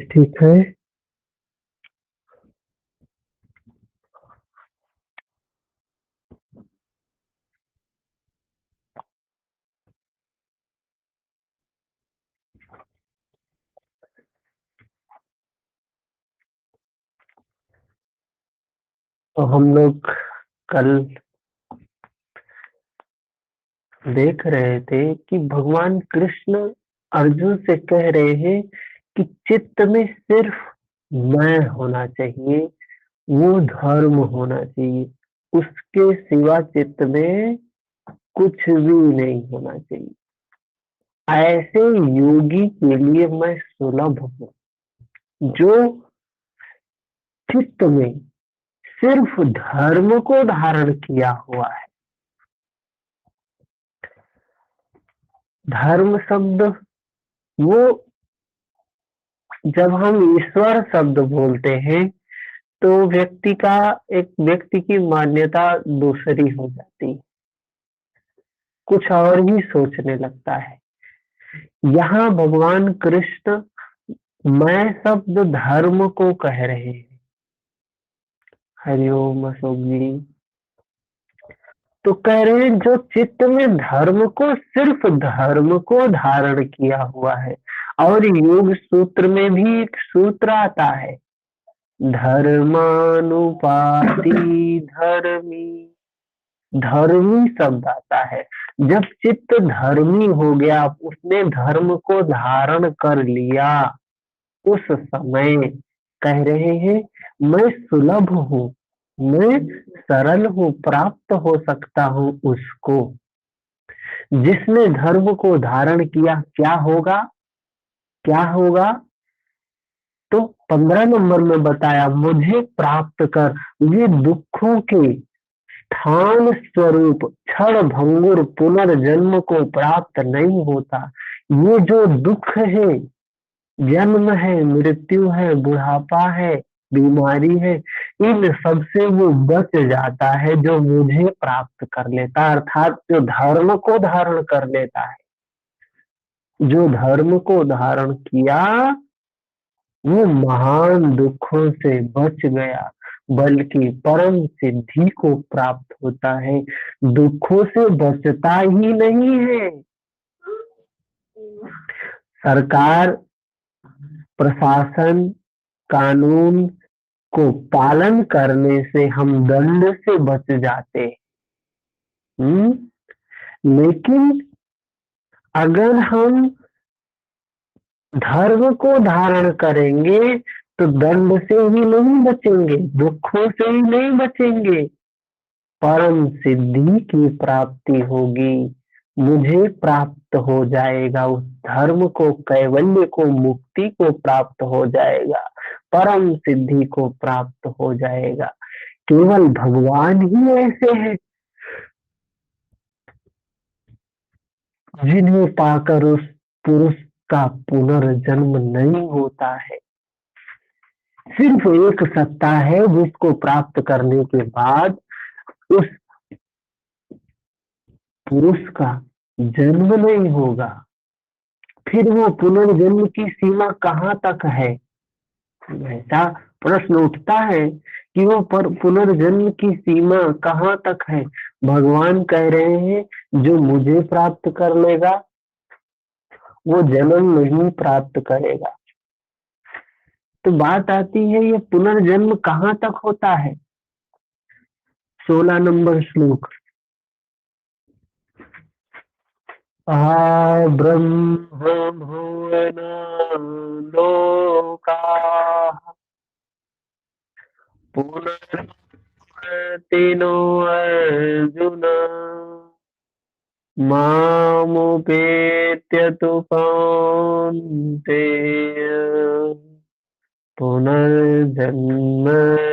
ठीक है। तो हम लोग कल देख रहे थे कि भगवान कृष्ण अर्जुन से कह रहे हैं कि चित्त में सिर्फ मैं होना चाहिए, वो धर्म होना चाहिए, उसके सिवा चित्त में कुछ भी नहीं होना चाहिए। ऐसे योगी के लिए मैं सुलभ हूँ, जो चित्त में सिर्फ धर्म को धारण किया हुआ है। धर्म शब्द, वो जब हम ईश्वर शब्द बोलते हैं तो एक व्यक्ति की मान्यता दूसरी हो जाती है, कुछ और ही सोचने लगता है। यहाँ भगवान कृष्ण मैं शब्द धर्म को कह रहे हैं। हरिओम अशोक जी। तो कह रहे हैं जो चित्त में धर्म को, सिर्फ धर्म को धारण किया हुआ है। और योग सूत्र में भी एक सूत्र आता है, धर्मानुपाति धर्मी। धर्मी शब्द आता है। जब चित्त धर्मी हो गया, उसने धर्म को धारण कर लिया, उस समय कह रहे हैं मैं सुलभ हूँ, मैं सरल हूँ, प्राप्त हो सकता हूँ उसको। जिसने धर्म को धारण किया क्या होगा? क्या होगा? तो 15 नंबर में बताया, मुझे प्राप्त कर ये दुखों के स्थान स्वरूप क्षण भंगुर पुनर्जन्म को प्राप्त नहीं होता। ये जो दुख है, जन्म है, मृत्यु है, बुढ़ापा है, बीमारी है, इन सबसे वो बच जाता है जो मुझे प्राप्त कर लेता है, अर्थात जो धर्म को धारण कर लेता है। जो धर्म को धारण किया वो महान दुखों से बच गया, बल्कि परम सिद्धि को प्राप्त होता है। दुखों से बचता ही नहीं है। सरकार, प्रशासन, कानून को पालन करने से हम दंड से बच जाते हैं। लेकिन अगर हम धर्म को धारण करेंगे तो दंड से ही नहीं बचेंगे, दुखों से ही नहीं बचेंगे, परम सिद्धि की प्राप्ति होगी। मुझे प्राप्त हो जाएगा, उस धर्म को, कैवल्य को, मुक्ति को प्राप्त हो जाएगा, परम सिद्धि को प्राप्त हो जाएगा। केवल भगवान ही ऐसे हैं जिन्हें पाकर उस पुरुष का पुनर्जन्म नहीं होता है। सिर्फ एक सत्ता है जिसको प्राप्त करने के बाद उस पुरुष का जन्म नहीं होगा। फिर वो पुनर्जन्म की सीमा कहाँ तक है? ऐसा प्रश्न उठता है कि वो पुनर्जन्म की सीमा कहाँ तक है? भगवान कह रहे हैं जो मुझे प्राप्त कर लेगा वो जन्म नहीं प्राप्त करेगा। तो बात आती है ये पुनर्जन्म कहाँ तक होता है? 16 नंबर श्लोक। ब्रह्म भुवन लोका पुनर्तिनो अर्जुन मामुपेत्य तु कौन्तेय पुनर्जन्म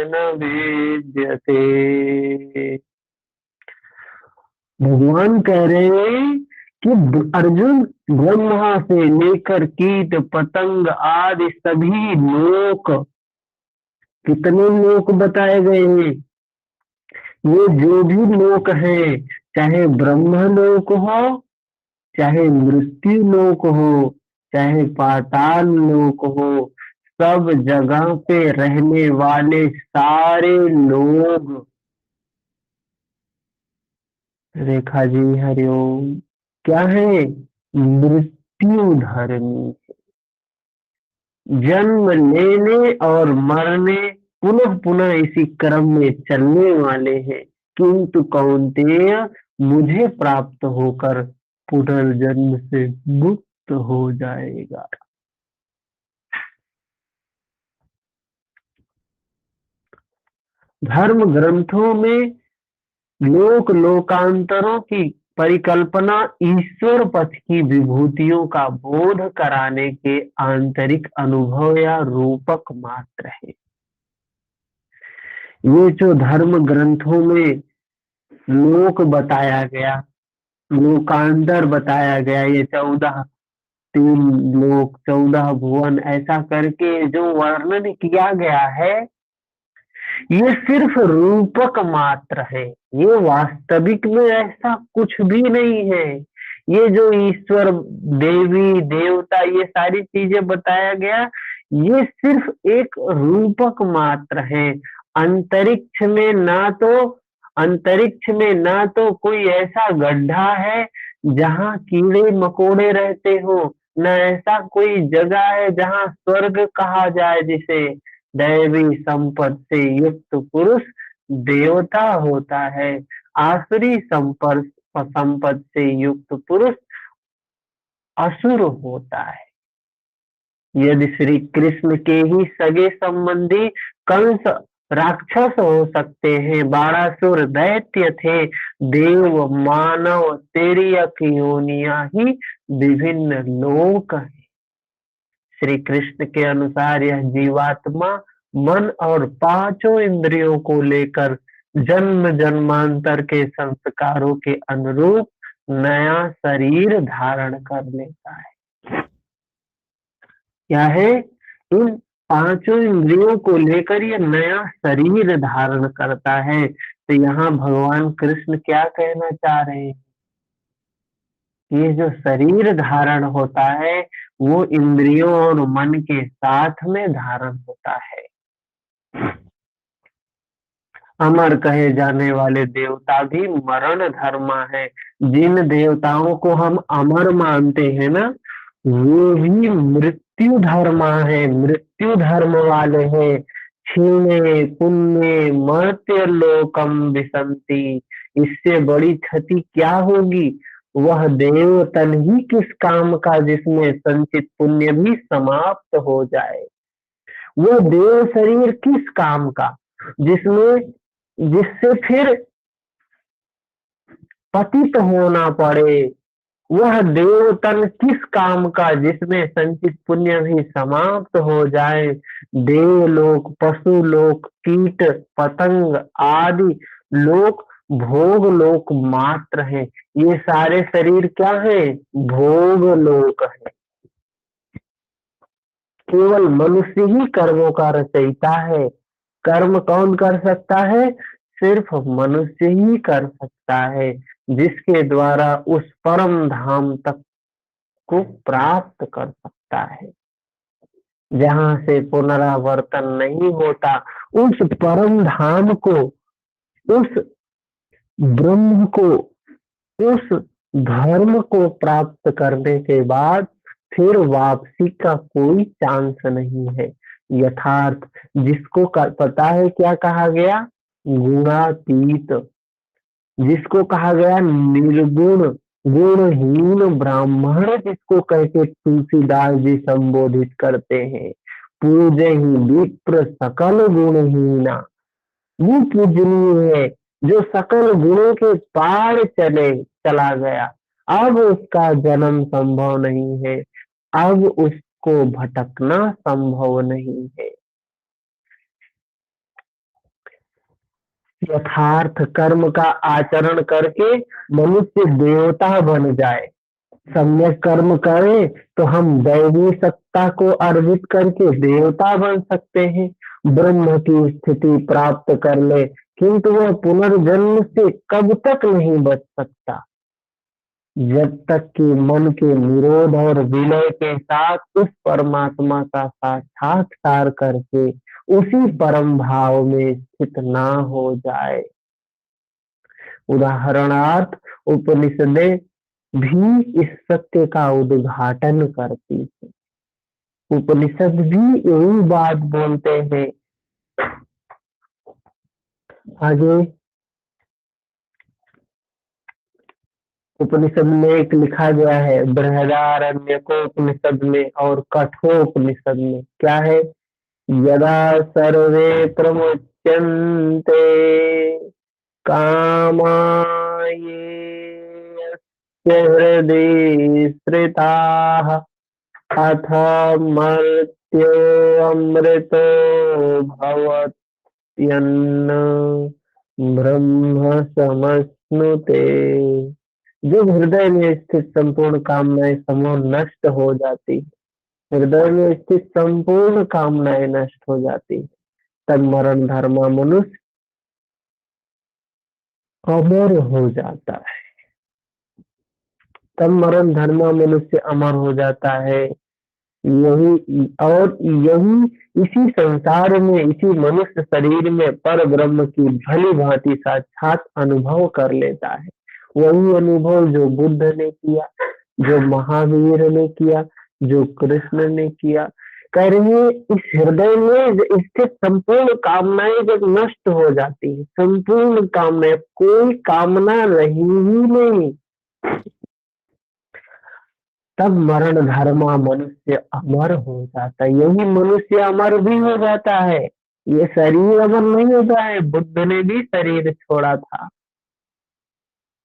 न विद्यते। भगवान कह रहे हैं कि अर्जुन, ब्रह्मा से लेकर कीट पतंग आदि सभी लोक, कितने लोक बताए गए हैं? ये जो भी लोक है, चाहे ब्रह्म लोक हो चाहे मृत्यु लोक हो, चाहे पाताल लोक हो, सब जगह पे रहने वाले सारे लोग। रेखा जी हरिओम। क्या है? मृत्यु धर्मी, जन्म लेने और मरने, पुनः पुनः इसी क्रम में चलने वाले हैं। किंतु कौन्तेय, मुझे प्राप्त होकर पुनर्जन्म से मुक्त हो जाएगा। धर्म ग्रंथों में लोक लोकांतरों की परिकल्पना ईश्वर पथ की विभूतियों का बोध कराने के आंतरिक अनुभव या रूपक मात्र है। ये जो धर्म ग्रंथों में लोक बताया गया, लोकांतर बताया गया, ये 14 तीन लोक, 14 भुवन, ऐसा करके जो वर्णन किया गया है, ये सिर्फ रूपक मात्र है। ये वास्तविक में ऐसा कुछ भी नहीं है। ये जो ईश्वर, देवी देवता, ये सारी चीजें बताया गया, ये सिर्फ एक रूपक मात्र है। अंतरिक्ष में ना तो अंतरिक्ष में ना तो कोई ऐसा गड्ढा है जहां कीड़े मकोड़े रहते हो, न ऐसा कोई जगह है जहां स्वर्ग कहा जाए जिसे। दैवी संपत्ति से युक्त पुरुष देवता होता है, आसुरी संपत्ति से युक्त पुरुष असुर होता है। यदि श्री कृष्ण के ही सगे संबंधी कंस राक्षस हो सकते हैं, बाणासुर दैत्य थे, देव मानव तेरी योनिया ही विभिन्न लोक है। श्री कृष्ण के अनुसार यह जीवात्मा मन और पांचों इंद्रियों को लेकर जन्म जन्मांतर के संस्कारों के अनुरूप नया शरीर धारण कर लेता है। क्या है? इन पांचों इंद्रियों को लेकर यह नया शरीर धारण करता है। तो यहाँ भगवान कृष्ण क्या कहना चाह रहे हैं? ये जो शरीर धारण होता है वो इंद्रियों और मन के साथ में धारण होता है। अमर कहे जाने वाले देवता भी मरण धर्मा है। जिन देवताओं को हम अमर मानते हैं ना, वो भी मृत्यु धर्मा है, मृत्यु धर्म वाले हैं। क्षीणे पुण्य मर्त्य लोकम विसंति, इससे बड़ी क्षति क्या होगी? वह देव तन ही किस काम का जिसमें संचित पुण्य भी समाप्त हो जाए। वह देव शरीर किस काम का जिसमें, जिससे फिर पतित होना पड़े। वह देव तन किस काम का जिसमें संचित पुण्य भी समाप्त हो जाए। देवलोक, पशु लोक, कीट पतंग आदि लोक भोग लोक मात्र है। ये सारे शरीर क्या है? भोग लोक है। केवल मनुष्य ही कर्मों का रचयिता है। कर्म कौन कर सकता है? सिर्फ मनुष्य ही कर सकता है, जिसके द्वारा उस परम धाम तक को प्राप्त कर सकता है, जहां से पुनरावर्तन नहीं होता। उस परम धाम को, उस ब्रह्म को, उस धर्म को प्राप्त करने के बाद फिर वापसी का कोई चांस नहीं है। यथार्थ जिसको पता है क्या कहा गया? गुणातीत। जिसको कहा गया निर्गुण, गुणहीन ब्राह्मण जिसको कहते तुलसीदास जी संबोधित करते हैं। पूजे ही विप्र सकल गुणहीना, वो पूजनीय है जो सकल गुणों के पार चला गया। अब उसका जन्म संभव नहीं है, अब उसको भटकना संभव नहीं है। यथार्थ कर्म का आचरण करके मनुष्य देवता बन जाए, सम्यक कर्म करे तो हम दैवी सत्ता को अर्जित करके देवता बन सकते हैं, ब्रह्म की स्थिति प्राप्त कर ले। किंतु वह पुनर्जन्म से कब तक नहीं बच सकता? जब तक कि मन के निरोध और विलय के साथ उस परमात्मा का साक्षात्कार करके उसी परम भाव में स्थित ना हो जाए। उदाहरणार्थ उपनिषदें भी इस सत्य का उद्घाटन करती है। उपनिषद भी यही बात बोलते हैं। आगे उपनिषद में एक लिखा गया है, बृहदारण्यकोपनिषद में और कठोपनिषद में क्या है? यदा सर्वे प्रमुच्यन्ते कामा ये हृदि स्थिताः अथ मर्त्यो अमृतो भवत्यन्न ब्रह्म समश्नुते। जब हृदय में स्थित संपूर्ण कामनाएं समूह नष्ट हो जाती, हृदय में स्थित संपूर्ण कामनाएं नष्ट हो जाती, तब मरण धर्मा मनुष्य अमर हो जाता है। तब मरण धर्मा मनुष्य अमर हो जाता है। यही इसी संसार में, इसी मनुष्य शरीर में पर ब्रह्म की भली भांति साक्षात अनुभव कर लेता है। वही अनुभव जो बुद्ध ने किया, जो महावीर ने किया, जो कृष्ण ने किया। कह रही है इस हृदय में स्थित संपूर्ण कामनाएं जब नष्ट हो जाती है, संपूर्ण कामनाएं, कोई कामना रही ही नहीं, तब मरण धर्मा मनुष्य अमर हो जाता है। यही मनुष्य अमर भी हो जाता है। ये शरीर अमर नहीं होता है। बुद्ध ने भी शरीर छोड़ा था,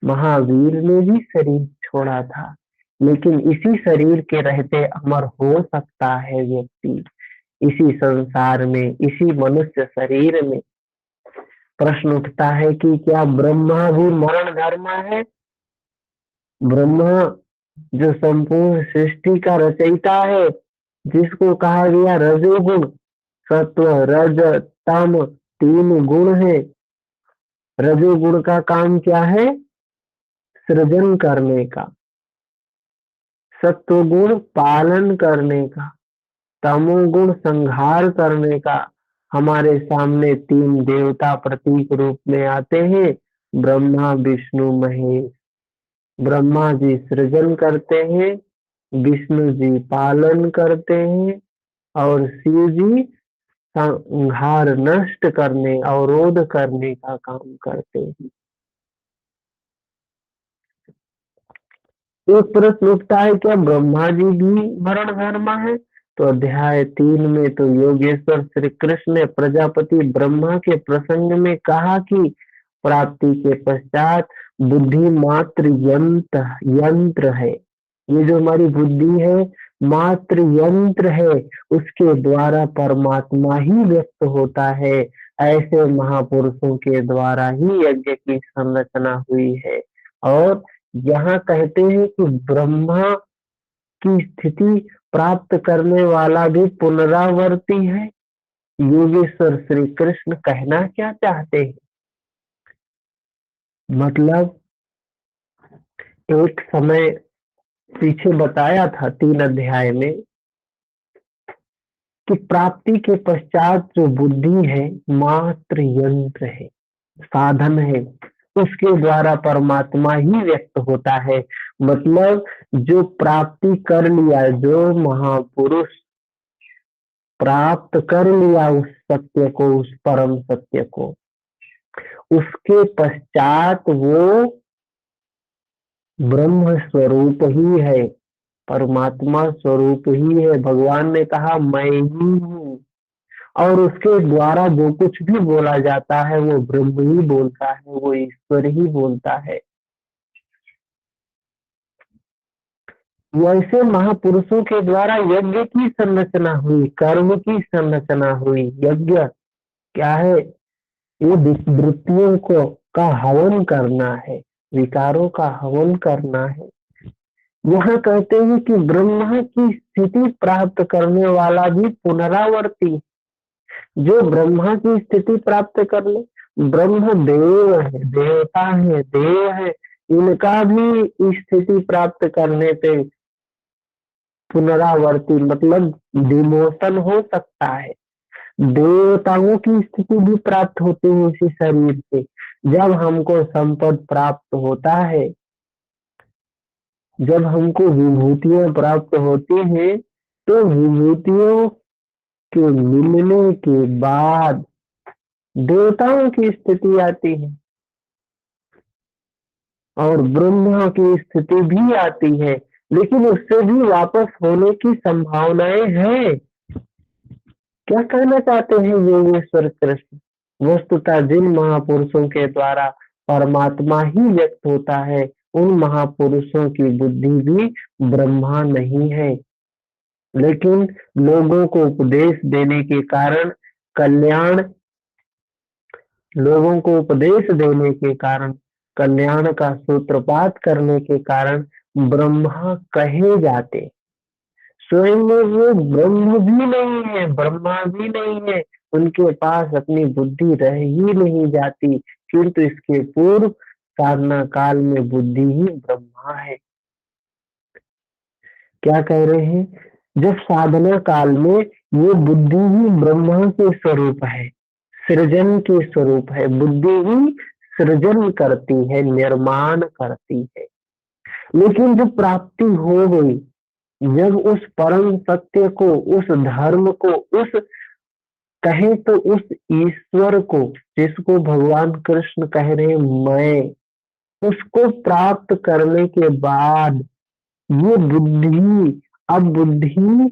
महावीर ने भी शरीर छोड़ा था, लेकिन इसी शरीर के रहते अमर हो सकता है व्यक्ति। इसी संसार में, इसी मनुष्य शरीर में प्रश्न उठता है कि क्या ब्रह्मा भी मरण धर्मा है? ब्रह्मा जो संपूर्ण सृष्टि का रचयिता है, जिसको कहा गया रजोगुण, सत्व रज तम तीन गुण है। रजोगुण का काम क्या है? सृजन करने का, सत्वगुण पालन करने का, तमोगुण संहार करने का। हमारे सामने तीन देवता प्रतीक रूप में आते हैं, ब्रह्मा विष्णु महेश। ब्रह्मा जी सृजन करते हैं, विष्णु जी पालन करते हैं और शिव जी संहार नष्ट करने, अवरोध करने का काम करते हैं। एक प्रश्न उठता है, क्या ब्रह्मा जी भी मरण धर्मा है? तो अध्याय 3 में तो योगेश्वर श्री कृष्ण ने प्रजापति ब्रह्मा के प्रसंग में कहा कि प्राप्ति के पश्चात बुद्धि मात्र यंत्र है। ये जो हमारी बुद्धि है मात्र यंत्र है, उसके द्वारा परमात्मा ही व्यक्त होता है। ऐसे महापुरुषों के द्वारा ही यज्ञ की संरचना हुई है। और यहाँ कहते हैं कि ब्रह्मा की स्थिति प्राप्त करने वाला भी पुनरावर्ती है। योगेश्वर श्री कृष्ण कहना क्या चाहते हैं? मतलब एक समय पीछे बताया था 3 अध्याय में कि प्राप्ति के पश्चात जो बुद्धि है मात्र यंत्र है, साधन है, उसके द्वारा परमात्मा ही व्यक्त होता है। मतलब जो प्राप्ति कर लिया, जो महापुरुष प्राप्त कर लिया उस सत्य को, उस परम सत्य को, उसके पश्चात वो ब्रह्म स्वरूप ही है, परमात्मा स्वरूप ही है। भगवान ने कहा मैं ही हूँ, और उसके द्वारा जो कुछ भी बोला जाता है वो ब्रह्म ही बोलता है, वो ईश्वर ही बोलता है। वैसे महापुरुषों के द्वारा यज्ञ की संरचना हुई, कर्म की संरचना हुई। यज्ञ क्या है? ये वृत्तियों को का हवन करना है, विकारों का हवन करना है। यहाँ कहते हैं कि ब्रह्मा की स्थिति प्राप्त करने वाला भी पुनरावर्ती, जो ब्रह्मा की स्थिति प्राप्त कर ले। ब्रह्म देव है, देवता है, देव है, इनका भी स्थिति प्राप्त करने पे पुनरावर्ती मतलब डिमोशन हो सकता है। देवताओं की स्थिति भी प्राप्त होती है इसी शरीर से। जब हमको संपद प्राप्त होता है, जब हमको विभूतियां प्राप्त होती हैं, तो विभूतियों के मिलने के बाद देवताओं की स्थिति आती है और ब्रह्मा की स्थिति भी आती है, लेकिन उससे भी वापस होने की संभावनाएं हैं। क्या कहना चाहते हैं योगेश्वर कृष्ण? वस्तुतः जिन महापुरुषों के द्वारा परमात्मा ही व्यक्त होता है, उन महापुरुषों की बुद्धि भी ब्रह्मा नहीं है, लेकिन लोगों को उपदेश देने के कारण कल्याण लोगों को उपदेश देने के कारण, कल्याण का सूत्रपात करने के कारण ब्रह्मा कहे जाते। स्वयं में वो ब्रह्म भी नहीं है, ब्रह्मा भी नहीं है, उनके पास अपनी बुद्धि रह ही नहीं जाती, किंतु इसके पूर्व साधना काल में बुद्धि ही ब्रह्मा है। क्या कह रहे हैं? जब साधना काल में ये बुद्धि ही ब्रह्मा के स्वरूप है, सृजन के स्वरूप है, बुद्धि ही सृजन करती है, निर्माण करती है। लेकिन जब प्राप्ति हो गई, जब उस परम सत्य को, उस धर्म को, उस कहे तो उस ईश्वर को, जिसको भगवान कृष्ण कह रहे मैं, उसको प्राप्त करने के बाद ये बुद्धि, अब बुद्धि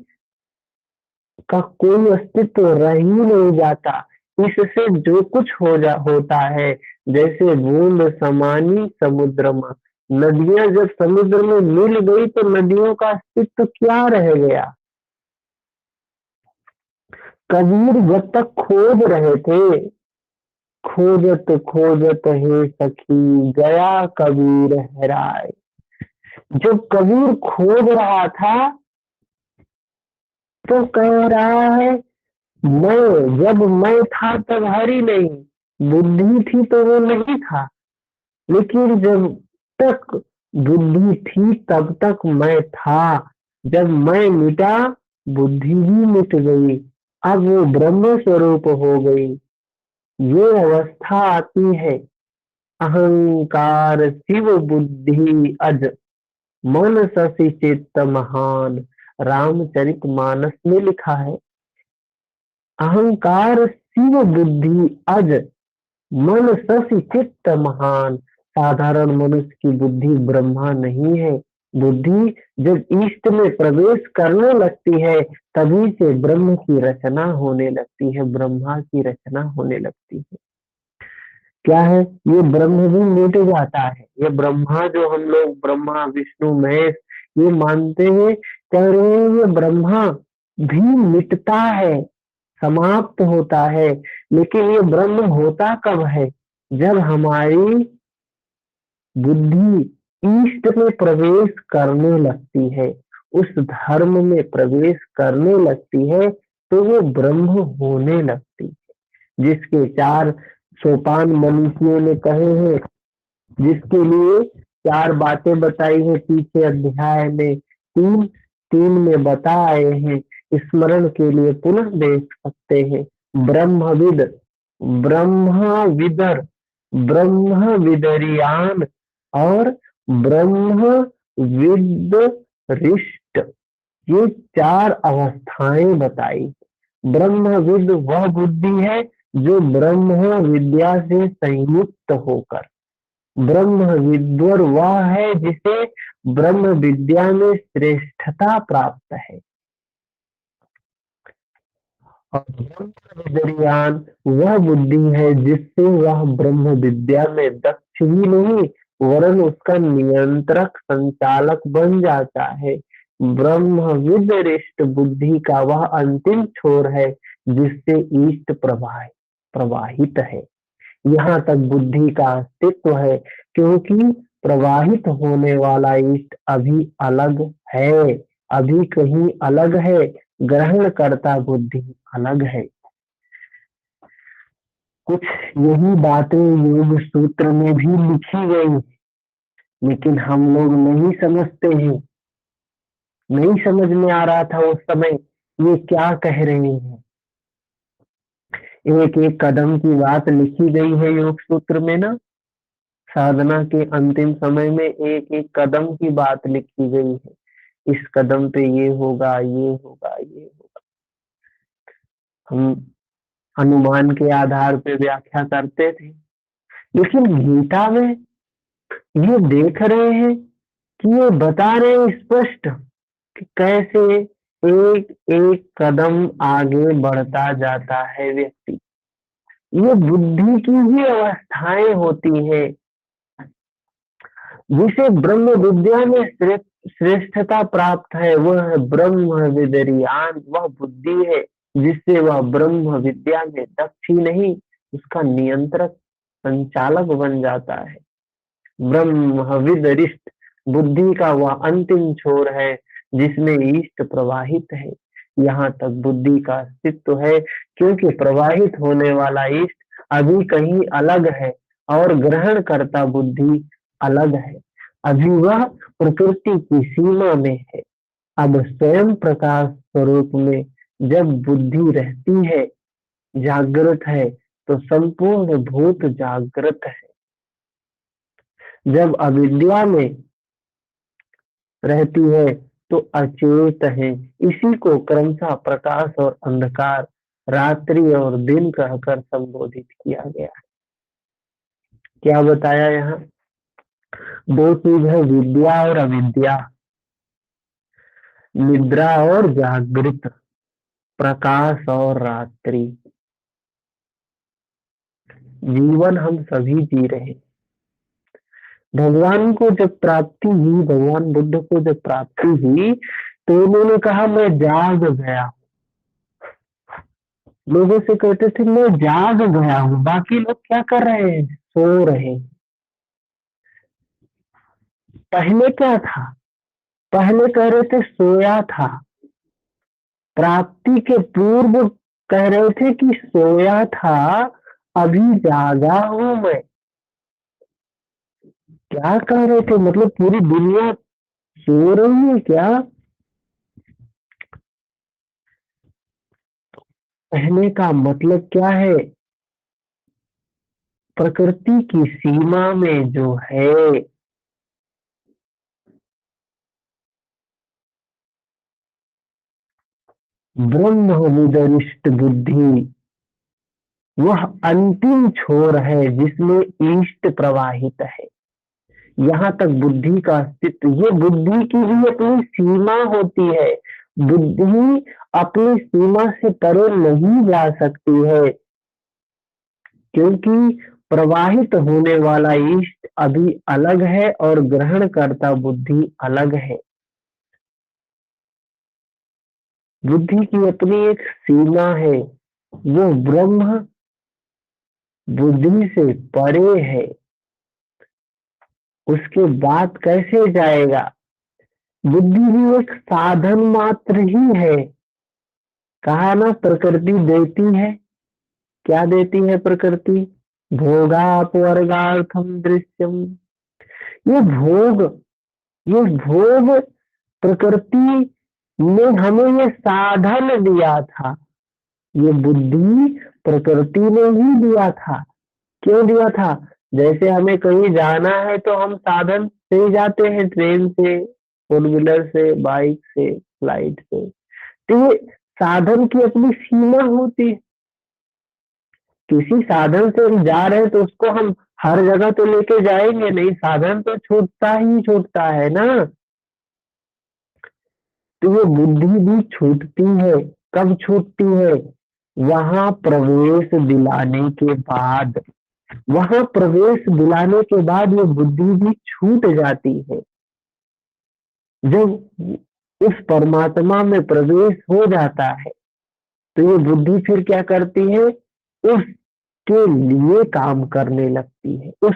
का कोई अस्तित्व रह ही नहीं जाता। इससे जो कुछ होता है, जैसे बूंद समानी समुद्र में, नदियां जब समुद्र में मिल गई तो नदियों का अस्तित्व क्या रह गया? कबीर जब तक खोज रहे थे, खोजत खोजत हे सखी गया कबीर हेराय। जब कबीर खोज रहा था तो कह रहा है मैं, जब मैं था तब हरि नहीं, बुद्धि थी तो वो नहीं था, लेकिन जब तक बुद्धि थी तब तक मैं था, जब मैं मिटा बुद्धि भी मिट गई, अब वो ब्रह्म स्वरूप हो गई। ये अवस्था आती है। अहंकार शिव बुद्धि अज मन शशि चित्त महान, रामचरित मानस में लिखा है। अहंकार शिव बुद्धि अज मन शशि चित्त महान। साधारण मनुष्य की बुद्धि ब्रह्मा नहीं है। बुद्धि जब ईष्ट में प्रवेश करने लगती है, तभी से ब्रह्म की रचना होने लगती है, ब्रह्मा की रचना होने लगती है। क्या है? ये ब्रह्म भी मिट जाता है। ये ब्रह्मा जो हम लोग ब्रह्मा विष्णु महेश ये मानते हैं, कह रहे हैं ये ब्रह्मा भी मिटता है, समाप्त होता है। लेकिन ये ब्रह्म होता कब है? जब हमारी बुद्धि ईष्ट में प्रवेश करने लगती है, उस धर्म में प्रवेश करने लगती है, तो वो ब्रह्म होने लगती है। जिसके 4 सोपान मनीषियों ने कहे हैं, जिसके लिए 4 बातें बताई है पीछे अध्याय में, तीन तीन में बताए हैं, स्मरण के लिए पुनः देख सकते हैं। ब्रह्मविद, ब्रह्मविदर, ब्रह्मविदरियान और ब्रह्म विद रिष्ट, ये 4 अवस्थाएं बताई। ब्रह्मविद वह बुद्धि है जो ब्रह्म विद्या से संयुक्त होकर, ब्रह्म विद्वर वह है जिसे ब्रह्म विद्या में श्रेष्ठता प्राप्त है, और ब्रह्म विद्यान वह बुद्धि है जिससे वह ब्रह्म विद्या में दक्ष ही नहीं वरन उसका नियंत्रक संचालक बन जाता है। ब्रह्म विदरिष्ट बुद्धि का वह अंतिम छोर है जिससे ईष्ट प्रवाहित है। यहाँ तक बुद्धि का अस्तित्व है, क्योंकि प्रवाहित होने वाला ईष्ट अभी अलग है, अभी कहीं अलग है, ग्रहण करता बुद्धि अलग है। कुछ यही बातें योग सूत्र में भी लिखी गई। लेकिन हम लोग नहीं समझते हैं, नहीं समझ में आ रहा था उस समय ये क्या कह रहे हैं। एक एक कदम की बात लिखी गई है योग सूत्र में ना। साधना के अंतिम समय में एक एक कदम की बात लिखी गई है। इस कदम पे ये होगा, ये होगा, ये होगा। हम अनुमान के आधार पे व्याख्या करते थे, लेकिन गीता में ये देख रहे हैं कि ये बता रहे हैं स्पष्ट कि कैसे एक एक कदम आगे बढ़ता जाता है व्यक्ति। ये बुद्धि की ही अवस्थाएं होती है। जिसे ब्रह्म विद्या में श्रेष्ठता प्राप्त है वह है ब्रह्म विदरियान, वह बुद्धि है जिससे वह ब्रह्म विद्या में दक्ष ही नहीं, उसका नियंत्रक संचालक बन जाता है। ब्रह्मविद रिष्ट बुद्धि का वह अंतिम छोर है जिसमें ईष्ट प्रवाहित है। यहाँ तक बुद्धि का अस्तित्व है, क्योंकि प्रवाहित होने वाला ईष्ट अभी कहीं अलग है और ग्रहण करता बुद्धि अलग है। अभी वह प्रकृति की सीमा में है। अब स्वयं प्रकाश स्वरूप में जब बुद्धि रहती है, जागृत है, तो संपूर्ण भूत जागृत है। जब अविद्या में रहती है तो अचेत है। इसी को क्रमशः प्रकाश और अंधकार, रात्रि और दिन कहकर संबोधित किया गया है। क्या बताया यहाँ? दो चीज है, विद्या और अविद्या, निद्रा और जागृत, प्रकाश और रात्रि। जीवन हम सभी जी रहे हैं। भगवान को जब प्राप्ति हुई, भगवान बुद्ध को जब प्राप्ति हुई, तो उन्होंने कहा मैं जाग गया। लोगों से कहते थे मैं जाग गया हूं, बाकी लोग क्या कर रहे हैं? सो रहे हैं। पहले क्या था? पहले कह रहे थे सोया था। प्राप्ति के पूर्व कह रहे थे कि सोया था, अभी जागा हूं मैं। क्या कह रहे थे? मतलब पूरी दुनिया सो रही है क्या? कहने का मतलब क्या है? प्रकृति की सीमा में जो है, ब्रह्मविदरिष्ट बुद्धि, वह अंतिम छोर है जिसमें ईष्ट प्रवाहित है। यहाँ तक बुद्धि का अस्तित्व। ये बुद्धि की भी अपनी सीमा होती है। बुद्धि अपनी सीमा से परे नहीं जा सकती है, क्योंकि प्रवाहित होने वाला ईष्ट अभी अलग है और ग्रहण करता बुद्धि अलग है। बुद्धि की अपनी एक सीमा है, वो ब्रह्म बुद्धि से परे है। उसके बाद कैसे जाएगा? बुद्धि भी एक साधन मात्र ही है। कहा ना, प्रकृति देती है। क्या देती है प्रकृति? भोगापवर्गार्थम दृश्यम। ये भोग, ये भोग प्रकृति ने हमें ये साधन दिया था। ये बुद्धि प्रकृति ने ही दिया था। क्यों दिया था? जैसे हमें कहीं जाना है तो हम साधन से जाते हैं, ट्रेन से, फोर व्हीलर से, बाइक से, फ्लाइट से। तो ये साधन की अपनी सीमा होती है। किसी साधन से हम जा रहे हैं तो उसको हम हर जगह तो लेके जाएंगे नहीं, साधन तो छूटता ही छूटता है ना। तो ये बुद्धि भी छूटती है। कब छूटती है? वहां प्रवेश दिलाने के बाद। वहां प्रवेश दिलाने के बाद ये बुद्धि भी छूट जाती है। जब उस परमात्मा में प्रवेश हो जाता है तो ये बुद्धि फिर क्या करती है? उसके लिए काम करने लगती है। उस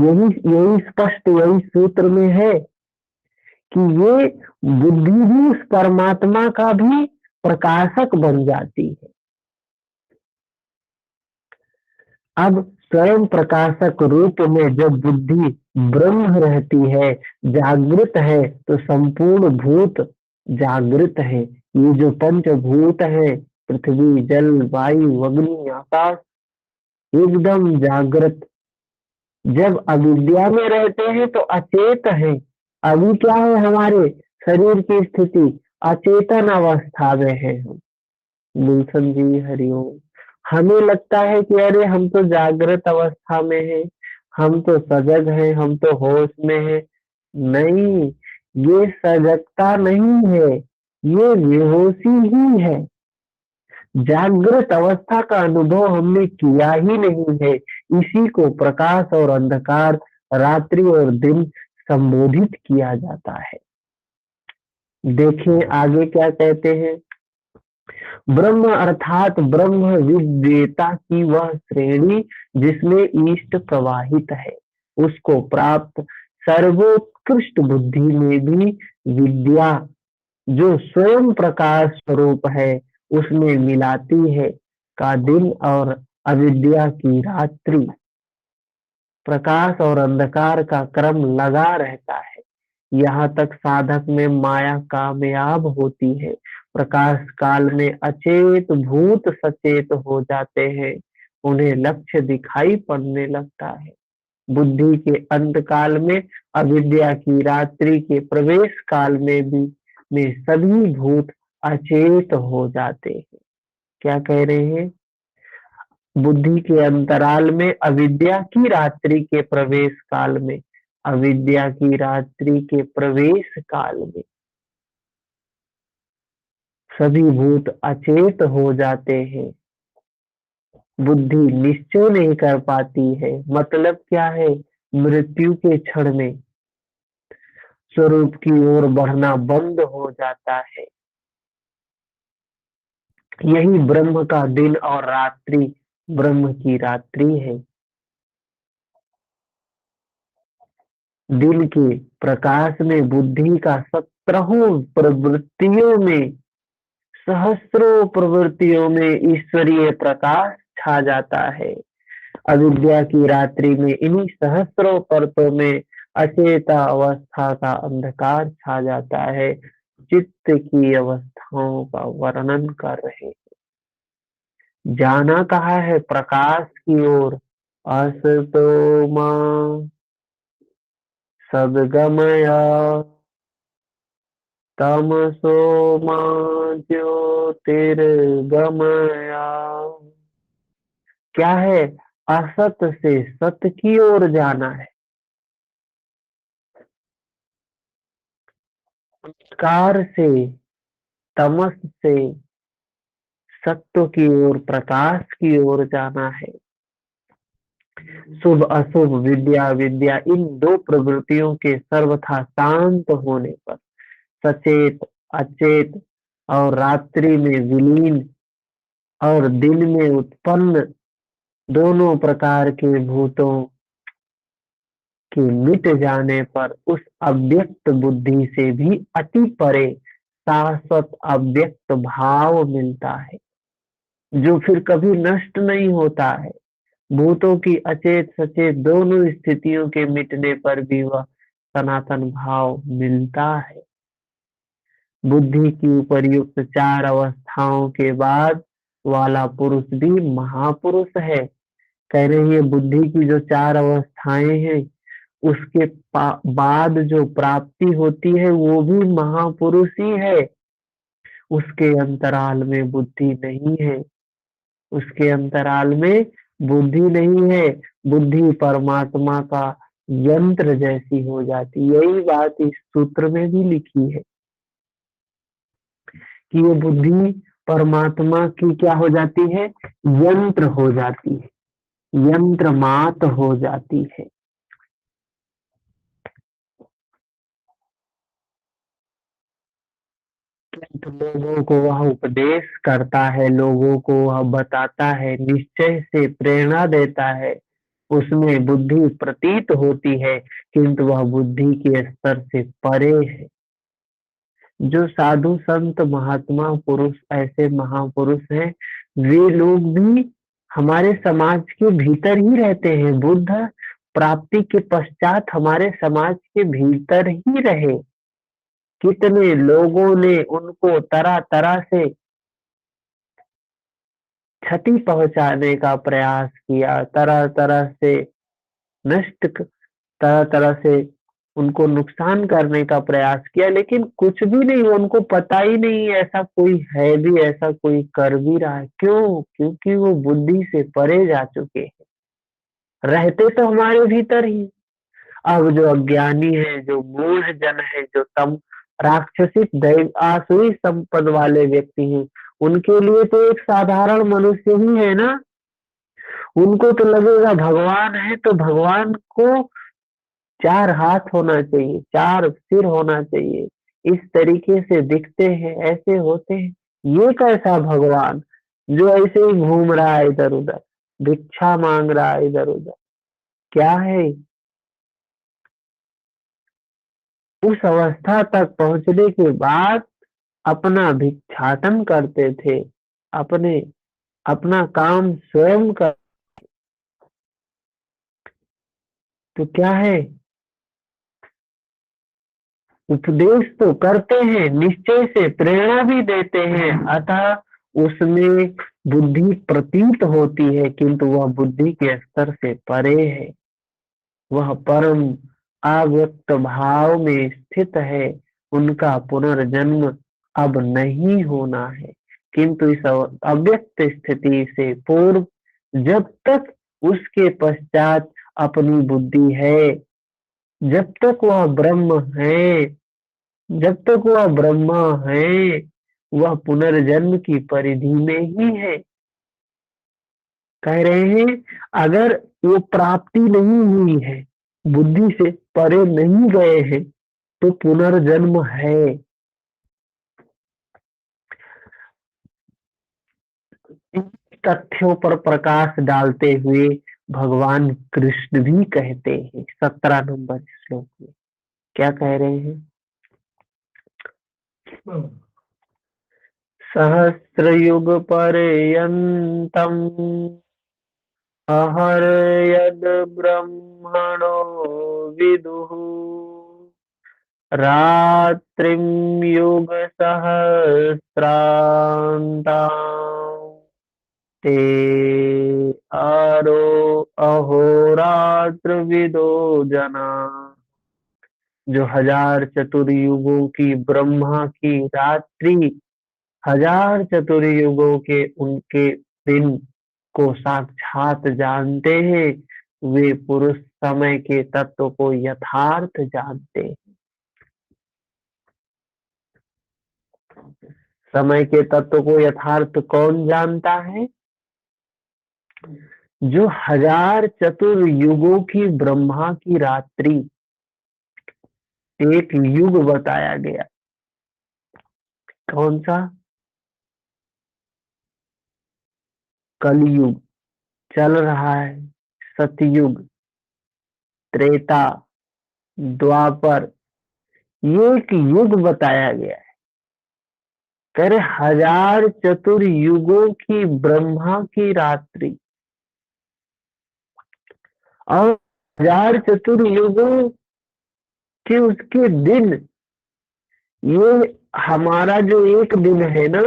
यही यही स्पष्ट, यही सूत्र में है कि ये बुद्धि भी उस परमात्मा का भी प्रकाशक बन जाती है। अब स्वयं प्रकाशक रूप में जब बुद्धि ब्रह्म रहती है, जागृत है, तो संपूर्ण भूत जागृत है। ये जो पंचभूत है, पृथ्वी, जल, वायु, अग्नि, आकाश, एकदम जागृत। जब अविद्या में रहते हैं तो अचेत है। अभी क्या है, हमारे शरीर की स्थिति अचेतन अवस्था में है हम। गुलशन जी हरिओम। हमें लगता है कि अरे हम तो जागृत अवस्था में हैं, हम तो सजग हैं, हम तो होश में हैं। नहीं, ये सजगता नहीं है, ये बेहोशी ही है। जागृत अवस्था का अनुभव हमने किया ही नहीं है। इसी को प्रकाश और अंधकार, रात्रि और दिन संबोधित किया जाता है। देखें आगे क्या कहते हैं। ब्रह्म अर्थात ब्रह्म विद्येता की वह श्रेणी जिसमें ईष्ट प्रवाहित है, उसको प्राप्त सर्वोत्कृष्ट बुद्धि में भी विद्या जो स्वयं प्रकाश स्वरूप है उसमें मिलाती है का दिन और अविद्या की रात्रि। प्रकाश और अंधकार का क्रम लगा रहता है। यहाँ तक साधक में माया कामयाब होती है। प्रकाश काल में अचेत भूत सचेत हो जाते हैं, उन्हें लक्ष्य दिखाई पड़ने लगता है। बुद्धि के अंत काल में, अविद्या की रात्रि के प्रवेश काल में भी में सभी भूत अचेत हो जाते हैं। क्या कह रहे हैं। बुद्धि के अंतराल में, अविद्या की रात्रि के प्रवेश काल में, अविद्या की रात्रि के प्रवेश काल में सभी भूत अचेत हो जाते हैं। बुद्धि निश्चय नहीं कर पाती है। मतलब क्या है, मृत्यु के क्षण में स्वरूप की ओर बढ़ना बंद हो जाता है। यही ब्रह्म का दिन और रात्रि, ब्रह्म की रात्रि है। दिन के प्रकाश में बुद्धि का 17 प्रवृत्तियों में, सहस्रों प्रवृत्तियों में ईश्वरीय प्रकाश छा जाता है। अविद्या की रात्रि में इन्हीं सहस्रों परतों में अचेता अवस्था का अंधकार छा जाता है। चित्त की अवस्थाओं का वर्णन कर रहे। जाना कहा है प्रकाश की ओर। असतो मां सद्गमया तमसो मां ज्योतिर्गमया। क्या है, असत से सत की ओर जाना है। अंधकार से, तमस से सत्व की ओर, प्रकाश की ओर जाना है। शुभ अशुभ, विद्या विद्या, इन दो प्रवृत्तियों के सर्वथा शांत होने पर सचेत, अचेत और रात्रि में विलीन और दिन में उत्पन्न दोनों प्रकार के भूतों के मिट जाने पर उस अव्यक्त बुद्धि से भी अति परे शाश्वत अव्यक्त भाव मिलता है, जो फिर कभी नष्ट नहीं होता है। भूतों की अचेत सचेत दोनों स्थितियों के मिटने पर भी वह सनातन भाव मिलता है। बुद्धि की उपर्युक्त 4 अवस्थाओं के बाद वाला पुरुष भी महापुरुष है। कह रहे हैं बुद्धि की जो 4 अवस्थाएं हैं, उसके बाद जो प्राप्ति होती है वो भी महापुरुष ही है। उसके अंतराल में बुद्धि नहीं है। उसके अंतराल में बुद्धि नहीं है। बुद्धि परमात्मा का यंत्र जैसी हो जाती। यही बात इस सूत्र में भी लिखी है कि ये बुद्धि परमात्मा की क्या हो जाती है, यंत्र हो जाती है, यंत्र मात हो जाती है। तो लोगों को वह उपदेश करता है, लोगों को वह बताता है, निश्चय से प्रेरणा देता है। उसमें बुद्धि प्रतीत होती है, किंतु वह बुद्धि के स्तर से परे है। जो साधु संत महात्मा पुरुष, ऐसे महापुरुष हैं, वे लोग भी हमारे समाज के भीतर ही रहते हैं। बुद्ध प्राप्ति के पश्चात हमारे समाज के भीतर ही रहे। कितने लोगों ने उनको तरह तरह से क्षति पहुंचाने का प्रयास किया, तरह तरह से तरह तरह से उनको नुकसान करने का प्रयास किया, लेकिन कुछ भी नहीं, उनको पता ही नहीं ऐसा कोई है भी, ऐसा कोई कर भी रहा है। क्यों? क्योंकि वो बुद्धि से परे जा चुके हैं। रहते तो हमारे भीतर ही। अब जो अज्ञानी है, जो मूढ़ जन है, जो तम राक्षसिक दैव आसुरी संपद वाले व्यक्ति हैं, उनके लिए तो एक साधारण मनुष्य ही है ना। उनको तो लगेगा भगवान है तो भगवान को 4 हाथ होना चाहिए, 4 सिर होना चाहिए, इस तरीके से दिखते हैं, ऐसे होते हैं। ये कैसा भगवान जो ऐसे ही घूम रहा है इधर उधर, भिक्षा मांग रहा है इधर उधर, क्या है? उस अवस्था तक पहुंचने के बाद अपना भिक्षाटन करते थे, अपने अपना काम स्वयं कर। तो क्या है, उपदेश तो करते हैं, निश्चय से प्रेरणा भी देते हैं, अतः उसमें बुद्धि प्रतीत होती है, किंतु वह बुद्धि के स्तर से परे है। वह परम अव्यक्त भाव में स्थित है। उनका पुनर्जन्म अब नहीं होना है, किंतु इस अव्यक्त स्थिति से पूर्व जब तक उसके पश्चात अपनी बुद्धि है, जब तक वह ब्रह्म है, जब तक वह ब्रह्मा है, वह पुनर्जन्म की परिधि में ही है। कह रहे हैं अगर वो प्राप्ति नहीं हुई है, बुद्धि से परे नहीं गए हैं, तो पुनर्जन्म है। इन तथ्यों पर प्रकाश डालते हुए भगवान कृष्ण भी कहते हैं 17 नंबर श्लोक में, क्या कह रहे हैं? सहस्रयुग पर्यंतम अहर्यद ब्रह्मणो विदुः रात्रिं युग सहस्रांतां ते आरो अहोरात्र विदो जना। जो 1000 चतुर्युगों की ब्रह्मा की रात्रि, 1000 चतुर्युगों के उनके दिन को साक्षात जानते हैं, वे पुरुष समय के तत्व को यथार्थ जानते हैं। समय के तत्व को यथार्थ कौन जानता है? जो 1000 चतुर्युगों की ब्रह्मा की रात्रि, एक युग बताया गया, कौन सा? कलयुग चल रहा है, सतयुग, त्रेता, द्वापर, ये एक युग बताया गया है। कह रहे 1000 चतुर्युगों की ब्रह्मा की रात्रि और 1000 चतुर्युगों के उसके दिन, ये हमारा जो एक दिन है ना,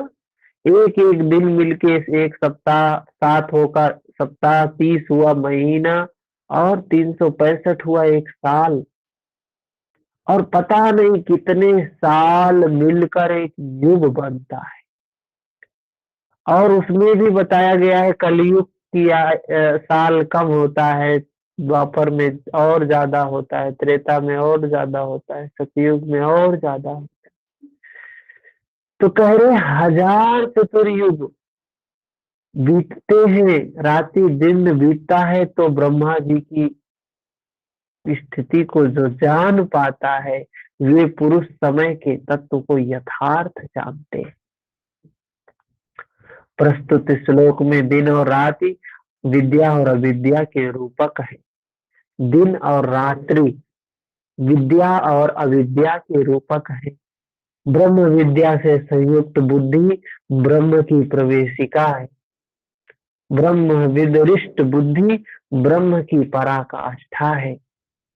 एक एक दिन मिलके एक सप्ताह, 7 होकर सप्ताह, 30 हुआ महीना, और 365 हुआ एक साल, और पता नहीं कितने साल मिलकर एक युग बनता है। और उसमें भी बताया गया है कलयुग की साल कम होता है, द्वापर में और ज्यादा होता है, त्रेता में और ज्यादा होता है, सतयुग में और ज्यादा होता है। तो कह रहे 1000 चतुर्युग बीतते हैं, रात्रि दिन बीतता है, तो ब्रह्मा जी की स्थिति को जो जान पाता है, वे पुरुष समय के तत्व को यथार्थ जानते हैं। प्रस्तुत श्लोक में दिन और रात्रि विद्या और अविद्या के रूपक है। दिन और रात्रि विद्या और अविद्या के रूपक है। ब्रह्म विद्या से संयुक्त बुद्धि ब्रह्म की प्रवेशिका है। ब्रह्म विदरिष्ट बुद्धि ब्रह्म की पराकाष्ठा है।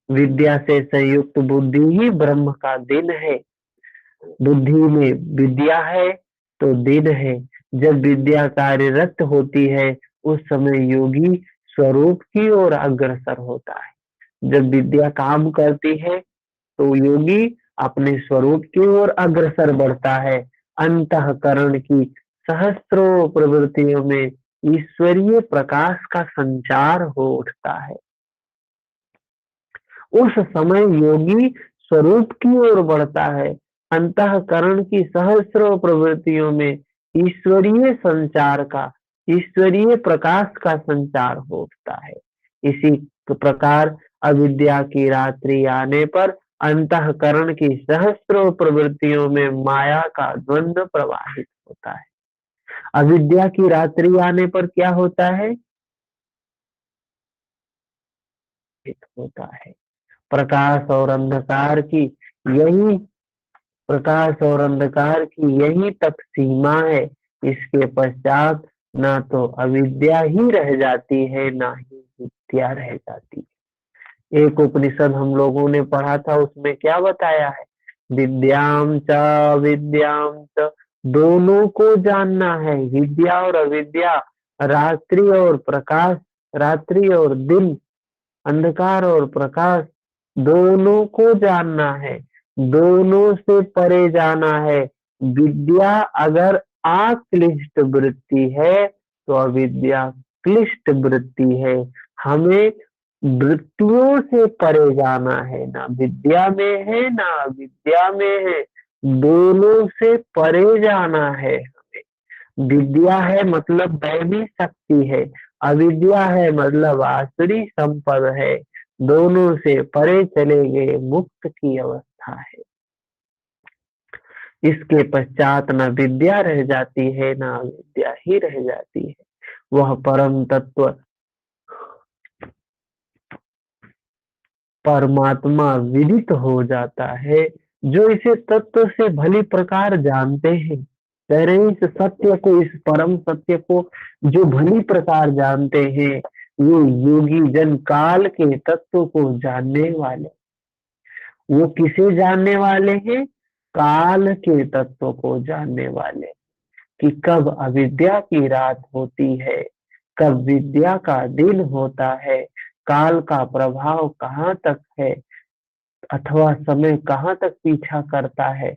विद्या से संयुक्त बुद्धि ही ब्रह्म का दिन है। बुद्धि में विद्या है तो दिन है। जब विद्या कार्यरत होती है उस समय योगी स्वरूप की ओर अग्रसर होता है। जब विद्या काम करती है तो योगी अपने स्वरूप की ओर अग्रसर बढ़ता है। अंतःकरण की सहस्त्रों प्रवृत्तियों में ईश्वरीय प्रकाश का संचार हो उठता है। उस समय योगी स्वरूप की ओर बढ़ता है। अंतःकरण की सहस्रों प्रवृत्तियों में ईश्वरीय संचार का, ईश्वरीय प्रकाश का संचार हो उठता है। इसी प्रकार अविद्या की रात्रि आने पर अंतःकरण की सहस्रों प्रवृत्तियों में माया का द्वंद्व प्रवाहित होता है। अविद्या की रात्रि आने पर क्या होता है? होता है प्रकाश और अंधकार की, यही प्रकाश और अंधकार की यही तक सीमा है। इसके पश्चात ना तो अविद्या ही रह जाती है ना ही विद्या रह जाती है। एक उपनिषद हम लोगों ने पढ़ा था, उसमें क्या बताया है? विद्याम च विद्याम च, दोनों को जानना है। विद्या और अविद्या, रात्रि और प्रकाश, रात्रि और दिन, अंधकार और प्रकाश, दोनों को जानना है। दोनों से परे जाना है। विद्या अगर अक्लिष्ट वृत्ति है तो अविद्या क्लिष्ट वृत्ति है। हमें वृत्तियों से परे जाना है, ना विद्या में है ना अविद्या में है, दोनों से परे जाना है। विद्या है मतलब दैवी शक्ति है, अविद्या है मतलब आसुरी संपद है। दोनों से परे चले गए मुक्त की अवस्था है। इसके पश्चात न विद्या रह जाती है ना अविद्या ही रह जाती है। वह परम तत्व परमात्मा विदित हो जाता है। जो इसे तत्व से भली प्रकार जानते हैं, कह रहे हैं इस सत्य को, इस परम सत्य को जो भली प्रकार जानते हैं, वो योगी जन काल के तत्व को जानने वाले। वो किसे जानने वाले हैं? काल के तत्व को जानने वाले। कि कब अविद्या की रात होती है, कब विद्या का दिन होता है, काल का प्रभाव कहाँ तक है, अथवा समय कहाँ तक पीछा करता है,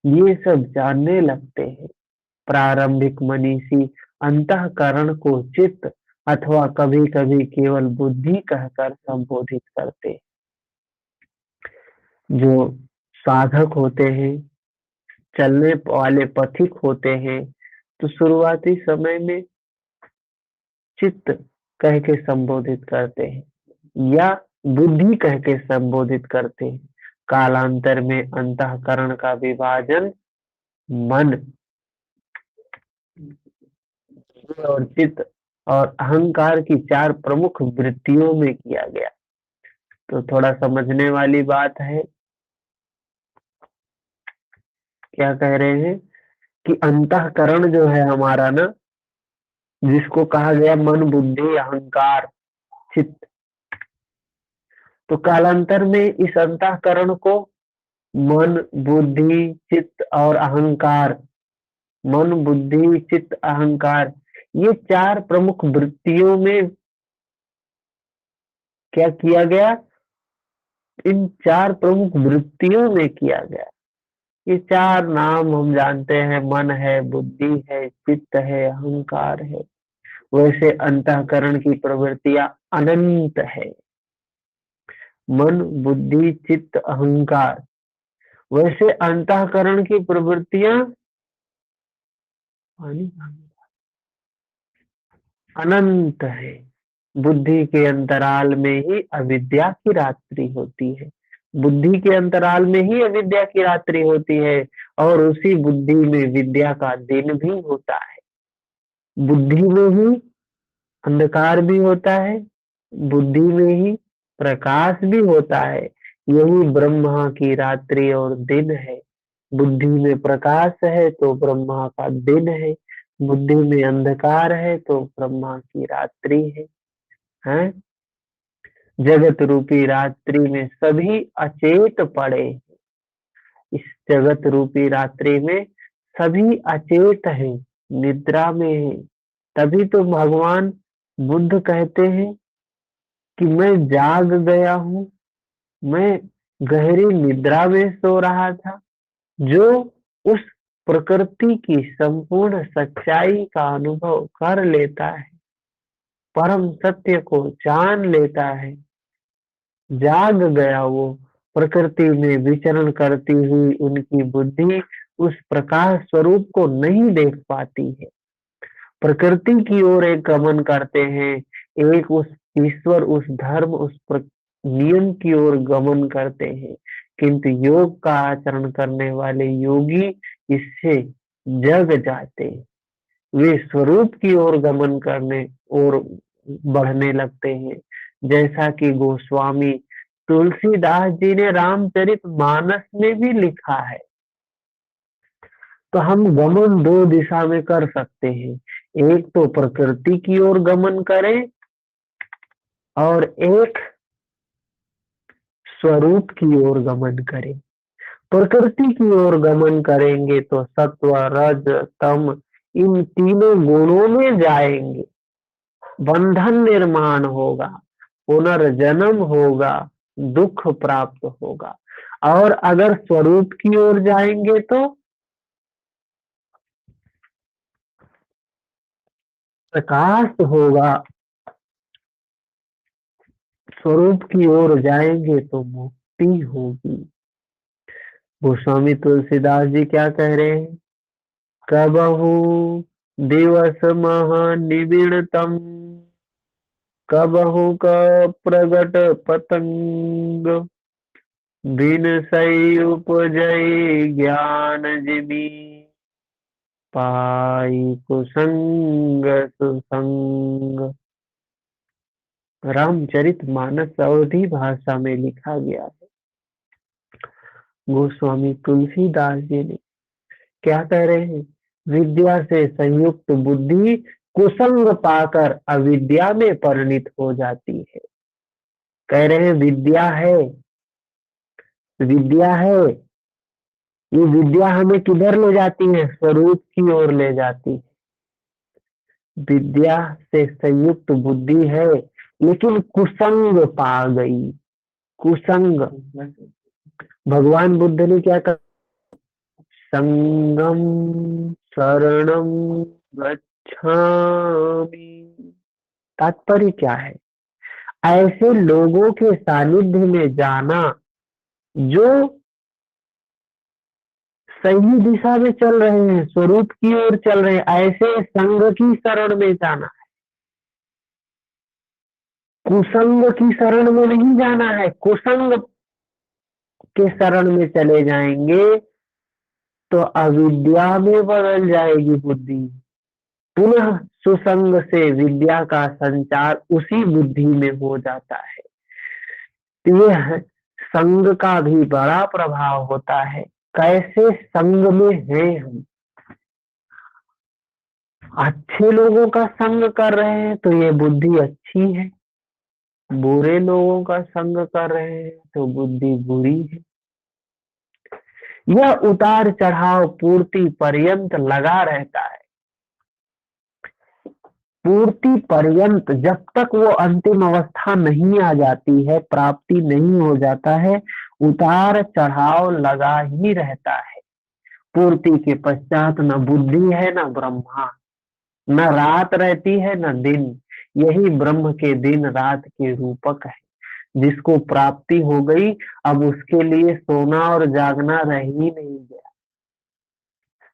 ये सब जानने लगते हैं। प्रारंभिक मनीषी अंतःकरण को चित्त अथवा कभी कभी केवल बुद्धि कहकर संबोधित करते हैं। जो साधक होते हैं, चलने वाले पथिक होते हैं, तो शुरुआती समय में चित्त कह के संबोधित करते हैं या बुद्धि कह के संबोधित करते हैं। कालांतर में अंतःकरण का विभाजन मन और चित्त और अहंकार की चार प्रमुख वृत्तियों में किया गया। तो थोड़ा समझने वाली बात है। क्या कह रहे हैं कि अंतःकरण जो है हमारा ना, जिसको कहा गया मन बुद्धि अहंकार चित्त, तो कालांतर में इस अंतःकरण को मन बुद्धि चित्त और अहंकार, मन बुद्धि चित्त अहंकार, ये चार प्रमुख वृत्तियों में क्या किया गया? इन चार प्रमुख वृत्तियों में किया गया। ये चार नाम हम जानते हैं, मन है बुद्धि है चित्त है अहंकार है। वैसे अंतःकरण की प्रवृत्तियां अनंत है, मन बुद्धि चित्त अहंकार। वैसे अंतःकरण की प्रवृत्तियां अनंत है। बुद्धि के अंतराल में ही अविद्या की रात्रि होती है। बुद्धि के अंतराल में ही अविद्या की रात्रि होती है और उसी बुद्धि में विद्या का दिन भी होता है। बुद्धि में ही अंधकार भी होता है, बुद्धि में ही प्रकाश भी होता है। यही ब्रह्मा की रात्रि और दिन है। बुद्धि में प्रकाश है तो ब्रह्मा का दिन है। बुद्धि में अंधकार है तो ब्रह्मा की रात्रि है। जगत रूपी रात्रि में सभी अचेत पड़े। इस जगत रूपी रात्रि में सभी अचेत हैं, निद्रा में हैं। तभी तो भगवान बुद्ध कहते हैं कि मैं जाग गया हूँ, मैं गहरी निद्रा में सो रहा था। जो उस प्रकृति की संपूर्ण सच्चाई का अनुभव कर लेता है, परम सत्य को जान लेता है, जाग गया वो। प्रकृति में विचरण करती हुई उनकी बुद्धि उस प्रकाश स्वरूप को नहीं देख पाती है। प्रकृति की ओर एक गमन करते हैं, एक उस ईश्वर, उस धर्म, नियम की ओर गमन करते हैं। किंतु योग का आचरण करने वाले योगी इससे जग जाते हैं। वे स्वरूप की ओर गमन करने और बढ़ने लगते हैं। जैसा कि गोस्वामी तुलसीदास जी ने रामचरित मानस में भी लिखा है। तो हम गमन दो दिशा में कर सकते हैं, एक तो प्रकृति की ओर गमन करें और एक स्वरूप की ओर गमन करें। प्रकृति की ओर गमन करेंगे तो सत्व, रज, तम, इन तीनों गुणों में जाएंगे, बंधन निर्माण होगा, पुनर्जन्म होगा, दुख प्राप्त होगा। और अगर स्वरूप की ओर जाएंगे तो प्रकाश होगा, स्वरूप की ओर जाएंगे तो मुक्ति होगी। गोस्वामी तुलसीदास जी क्या कह रहे हैं? कबहू दिवस मह निबिड़तम, कबहू क प्रगट पतंग, बिन सई उपजई ज्ञान जिमी, पाई कुसंग सुसंग। रामचरित मानस अवधी भाषा में लिखा गया है। गोस्वामी तुलसीदास जी ने क्या कह रहे हैं? विद्या से संयुक्त बुद्धि कुसंग पाकर अविद्या में परिणित हो जाती है। कह रहे हैं विद्या है, विद्या है, ये विद्या हमें किधर ले जाती है? स्वरूप की ओर ले जाती है। विद्या से संयुक्त बुद्धि है लेकिन कुसंग पा गई, कुसंग। भगवान बुद्ध ने क्या कहा? संगम शरणम गच्छामि। तात्पर्य क्या है? ऐसे लोगों के सानिध्य में जाना जो सही दिशा में चल रहे हैं, स्वरूप की ओर चल रहे हैं, ऐसे संग की शरण में जाना। कुसंग की शरण में नहीं जाना है। कुसंग के शरण में चले जाएंगे तो अविद्या में बदल जाएगी बुद्धि। पुनः सुसंग से विद्या का संचार उसी बुद्धि में हो जाता है। यह संग का भी बड़ा प्रभाव होता है। कैसे संग में हैं हम? अच्छे लोगों का संग कर रहे हैं तो ये बुद्धि अच्छी है, बुरे लोगों का संग कर रहे हैं तो बुद्धि बुरी है। यह उतार चढ़ाव पूर्ति पर्यंत लगा रहता है। पूर्ति पर्यंत, जब तक वो अंतिम अवस्था नहीं आ जाती है, प्राप्ति नहीं हो जाता है, उतार चढ़ाव लगा ही रहता है। पूर्ति के पश्चात न बुद्धि है न ब्रह्मा, न रात रहती है न दिन। यही ब्रह्म के दिन रात के रूपक है। जिसको प्राप्ति हो गई, अब उसके लिए सोना और जागना रह ही नहीं गया।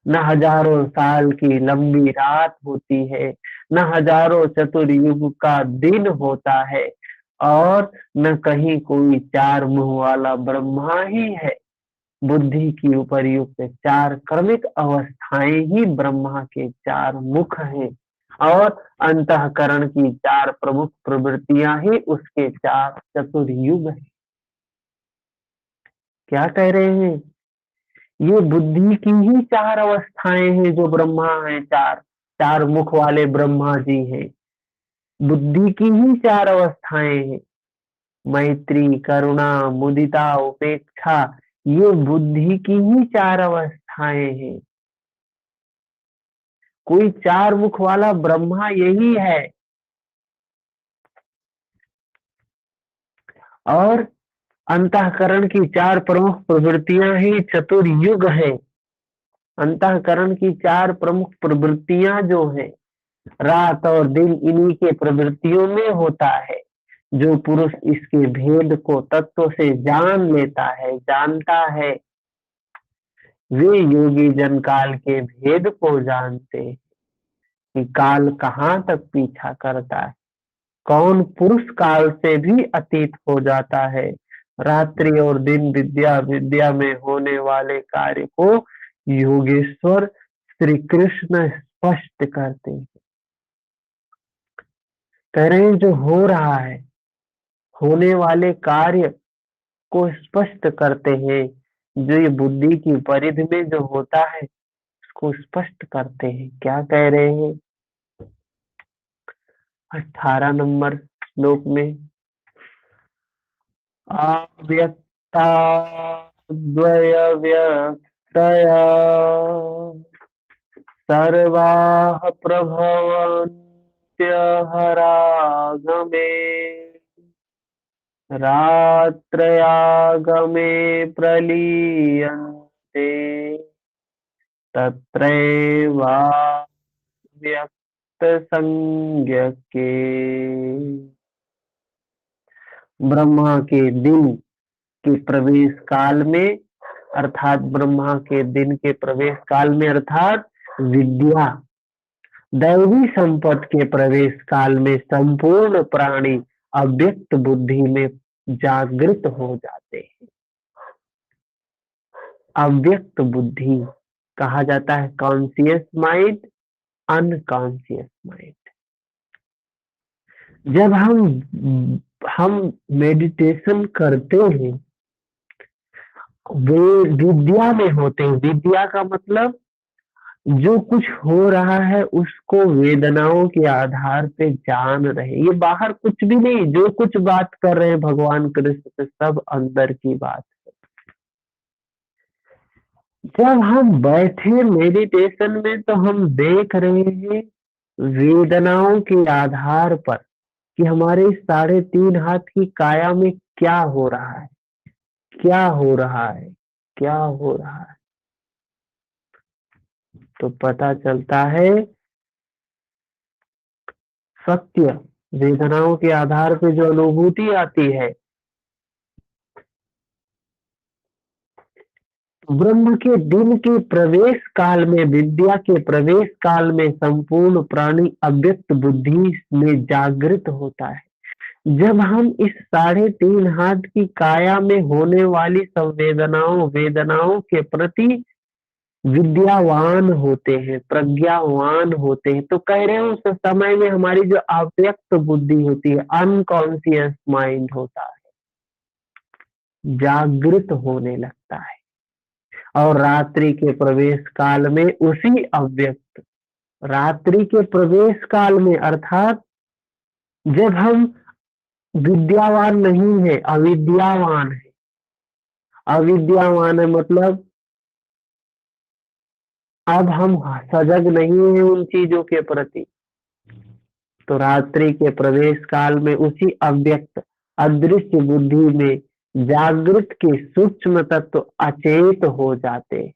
न हजारों साल की लंबी रात होती है, न हजारों चतुर्युग का दिन होता है, और न कहीं कोई चार मुंह वाला ब्रह्मा ही है। बुद्धि की उपर्युक्त चार क्रमिक अवस्थाएं ही ब्रह्मा के चार मुख हैं, और अंतःकरण की चार प्रमुख प्रवृत्तियां ही उसके चार चतुर्युग हैं। क्या कह रहे हैं? ये बुद्धि की ही चार अवस्थाएं हैं जो ब्रह्मा है, चार चार मुख वाले ब्रह्मा जी हैं। बुद्धि की ही चार अवस्थाएं हैं, मैत्री, करुणा, मुदिता, उपेक्षा। ये बुद्धि की ही चार अवस्थाएं हैं। कोई चार मुख वाला ब्रह्मा यही है। और अंतःकरण की चार प्रमुख प्रवृत्तियां ही चतुर्युग है। अंतःकरण की चार प्रमुख प्रवृत्तियां जो है, रात और दिन इन्हीं के प्रवृत्तियों में होता है। जो पुरुष इसके भेद को तत्व से जान लेता है, जानता है, वे योगी जन काल के भेद को जानते हैं कि काल कहाँ तक पीछा करता है। कौन पुरुष काल से भी अतीत हो जाता है। रात्रि और दिन विद्या विद्या में होने वाले कार्य को योगेश्वर श्री कृष्ण स्पष्ट करते हैं। कह रहे हैं जो हो रहा है, होने वाले कार्य को स्पष्ट करते हैं। जो ये बुद्धि की परिधि में जो होता है उसको स्पष्ट करते हैं। क्या कह रहे हैं 18 नंबर श्लोक में, अव्यक्ता द्वय व्यक्तया सर्वाः प्रभवन्त्यहरागमे रात्रयागमे प्रलीयन्ते तत्रैवाव्यक्त संज्ञके। ब्रह्मा के दिन के प्रवेश काल में, अर्थात ब्रह्मा के दिन के प्रवेश काल में, अर्थात विद्या दैवी संपत्ति के प्रवेश काल में संपूर्ण प्राणी अव्यक्त बुद्धि में जागृत हो जाते हैं। अव्यक्त बुद्धि कहा जाता है कॉन्शियस माइंड, अनकॉन्शियस माइंड। जब हम मेडिटेशन करते हैं, वे विद्या में होते हैं। विद्या का मतलब जो कुछ हो रहा है उसको वेदनाओं के आधार पे जान रहे। ये बाहर कुछ भी नहीं, जो कुछ बात कर रहे हैं भगवान कृष्ण से सब अंदर की बात है। जब हम बैठे मेडिटेशन में तो हम देख रहे हैं वेदनाओं के आधार पर कि हमारे 3.5 हाथ की काया में क्या हो रहा है, क्या हो रहा है, क्या हो रहा है। तो पता चलता है सत्य वेदनाओं के आधार पे जो अनुभूति आती है, ब्रह्म के दिन के प्रवेश काल में, विद्या के प्रवेश काल में संपूर्ण प्राणी अव्यक्त बुद्धि में जागृत होता है। जब हम इस 3.5 हाथ की काया में होने वाली संवेदनाओं वेदनाओं के प्रति विद्यावान होते हैं, प्रज्ञावान होते हैं, तो कह रहे हैं उस समय में हमारी जो अव्यक्त बुद्धि होती है, अनकॉन्शियस माइंड होता है, जागृत होने लगता है। और रात्रि के प्रवेश काल में उसी अव्यक्त, रात्रि के प्रवेश काल में अर्थात जब हम विद्यावान नहीं है, अविद्यावान है। अविद्यावान है मतलब अब हम सजग नहीं है उन चीजों के प्रति। तो रात्रि के प्रवेश काल में उसी अव्यक्त अदृश्य बुद्धि में जागृत के सूक्ष्म तत्व अचेत हो जाते हैं।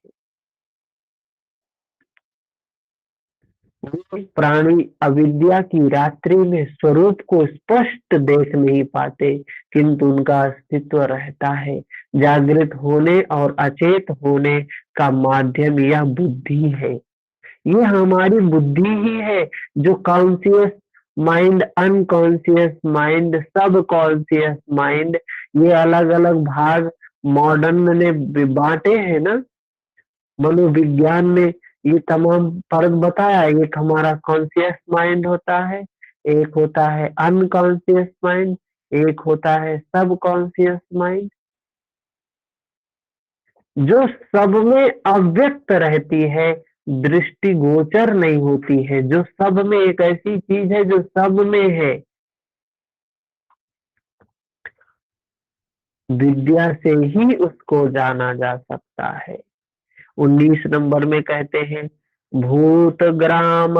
प्राणी अविद्या की रात्रि में स्वरूप को स्पष्ट देख नहीं पाते, किंतु उनका अस्तित्व रहता है। जागृत होने और अचेत होने का माध्यम यह बुद्धि है। ये हमारी बुद्धि ही है जो कॉन्शियस माइंड, अनकॉन्शियस माइंड, सब कॉन्शियस माइंड, ये अलग अलग भाग मॉडर्न ने बांटे हैं ना। मनोविज्ञान में ये तमाम फर्क बताया। एक हमारा कॉन्शियस माइंड होता है, एक होता है अनकॉन्शियस माइंड, एक होता है सब कॉन्शियस माइंड। जो सब में अव्यक्त रहती है दृष्टि गोचर नहीं होती है, जो सब में, एक ऐसी चीज है जो सब में है। विद्या से ही उसको जाना जा सकता है। 19 नंबर में कहते हैं, भूत ग्राम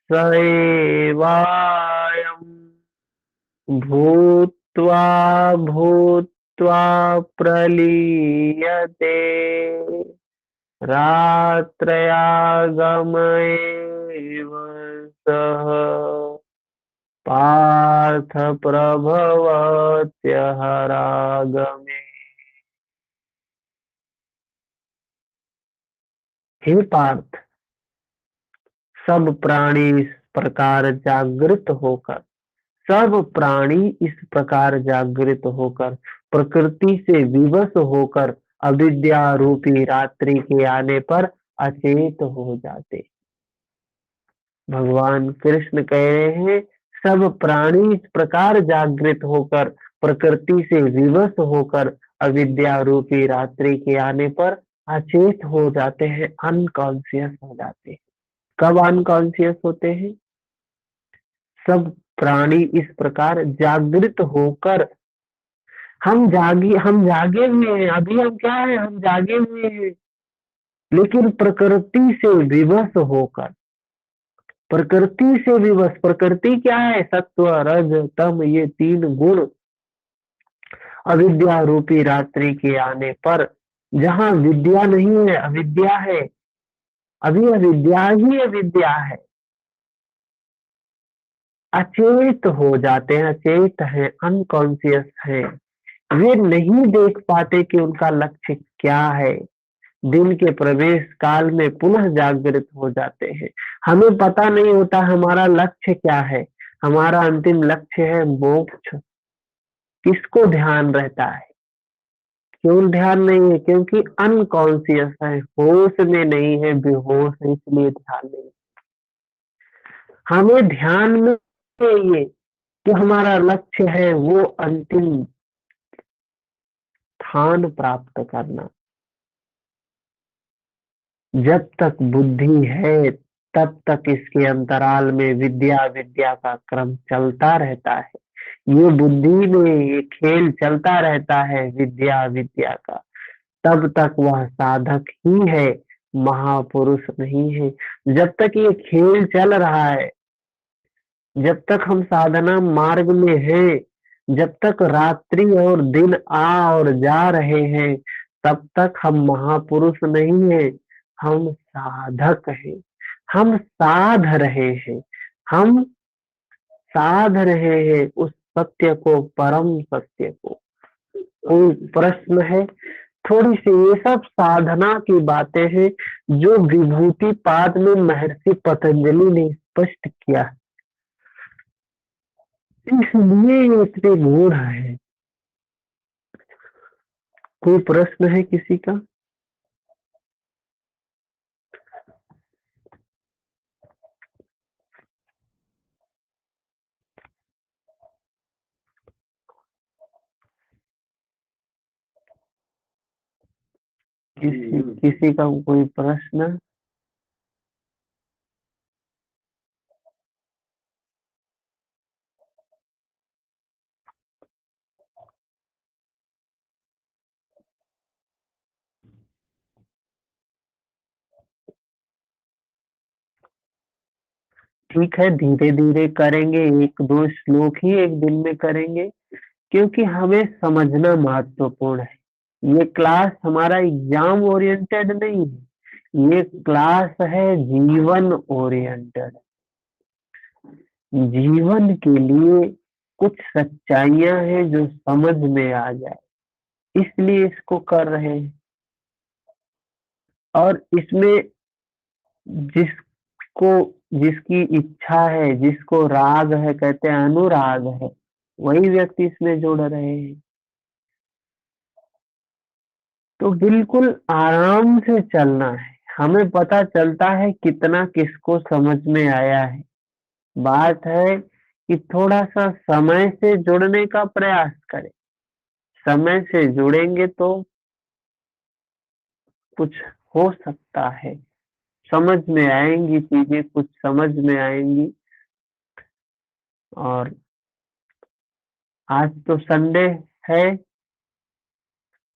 सएवायम् भूत्वा भूत्वा प्रलीयते रात्रयागमएव सः पार्थ प्रभवत्यहरागमे। हे पार्थ, सब प्राणी इस प्रकार जागृत होकर, सब प्राणी इस प्रकार जागृत होकर, प्रकृति से विवश होकर अविद्या रूपी रात्रि के आने पर अचेत हो जाते। भगवान कृष्ण कह रहे हैं, सब प्राणी इस प्रकार जागृत होकर, प्रकृति से विवश होकर अविद्या रूपी रात्रि के आने पर अचेत हो जाते हैं, अनकॉन्शियस हो जाते हैं। कब अनकॉन्शियस होते हैं? सब प्राणी इस प्रकार जागृत होकर, हम जागे हुए हैं, अभी हम क्या है, हम जागे हुए हैं, लेकिन प्रकृति से विवश होकर, प्रकृति से विवश, प्रकृति क्या है, सत्व रज तम, ये 3 गुण अविद्या रूपी रात्रि के आने पर, जहां विद्या नहीं है अविद्या है, अभी अविद्या ही अविद्या है, अचेत हो जाते हैं, अचेत है, अनकॉन्शियस है। वे नहीं देख पाते कि उनका लक्ष्य क्या है। दिन के प्रवेश काल में पुनः जागृत हो जाते हैं। हमें पता नहीं होता हमारा लक्ष्य क्या है। हमारा अंतिम लक्ष्य है मोक्ष। किसको ध्यान रहता है? क्यों ध्यान नहीं है? क्योंकि अनकॉन्शियस है, होश में नहीं है, बेहोश है, इसलिए ध्यान नहीं। हमें ध्यान में ये कि हमारा लक्ष्य है वो अंतिम स्थान प्राप्त करना। जब तक बुद्धि है तब तक इसके अंतराल में विद्या विद्या का क्रम चलता रहता है। ये बुद्धि में ये खेल चलता रहता है विद्या विद्या का, तब तक वह साधक ही है, महापुरुष नहीं है। जब तक ये खेल चल रहा है, जब तक हम साधना मार्ग में हैं, जब तक रात्रि और दिन आ और जा रहे हैं, तब तक हम महापुरुष नहीं है, हम साधक हैं। हम साध रहे हैं, हम साध रहे हैं उस सत्य को, परम सत्य को। कोई प्रश्न है? थोड़ी सी ये सब साधना की बातें हैं जो विभूति पाद में महर्षि पतंजलि ने स्पष्ट किया, इसलिए ये इतने गूढ़ है। कोई प्रश्न है किसी का? किसी का कोई प्रश्न? ठीक है, धीरे धीरे करेंगे, 1-2 श्लोक ही एक दिन में करेंगे, क्योंकि हमें समझना महत्वपूर्ण है। ये क्लास हमारा एग्जाम ओरिएंटेड नहीं है, ये क्लास है जीवन ओरिएंटेड। जीवन के लिए कुछ सच्चाइयां हैं जो समझ में आ जाए, इसलिए इसको कर रहे हैं। और इसमें जिसको, जिसकी इच्छा है, जिसको राग है, कहते हैं अनुराग है, वही व्यक्ति इसमें जुड़ रहे हैं। तो बिल्कुल आराम से चलना है। हमें पता चलता है कितना किसको समझ में आया है। बात है कि थोड़ा सा समय से जुड़ने का प्रयास करें। समय से जुड़ेंगे तो कुछ हो सकता है। समझ में आएंगी चीजें, कुछ समझ में आएंगी। और आज तो संडे है,